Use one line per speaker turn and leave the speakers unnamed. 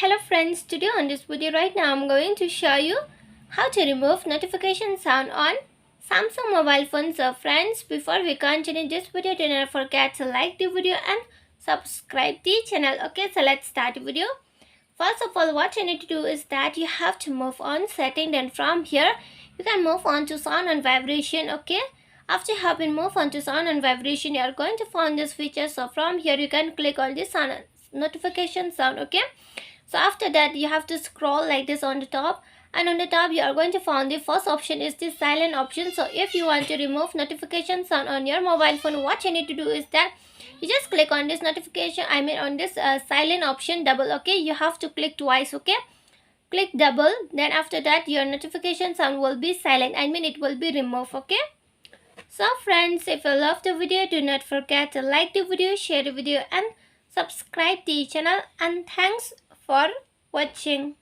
Hello friends, today on this video right now I'm going to show you how to remove notification sound on Samsung mobile phones. So friends, before we continue this video, do not forget to like the video and subscribe the channel. Okay, so let's start the video. First of all, what you need to do is that you have to move on setting, then from here you can move on to sound and vibration. Okay, after you have been moved on to sound and vibration, you are going to find this feature. So from here you can click on this sound notification sound. Okay, so after that you have to scroll like this on the top, and on the top you are going to find the first option is the silent option. So if you want to remove notification sound on your mobile phone, what you need to do is that you just click on this notification, on this silent option double. Okay, you have to click twice. Okay, click double, then after that your notification sound will be silent, it will be removed. Okay, so friends, if you love the video, do not forget to like the video, share the video and subscribe the channel, and thanks for watching.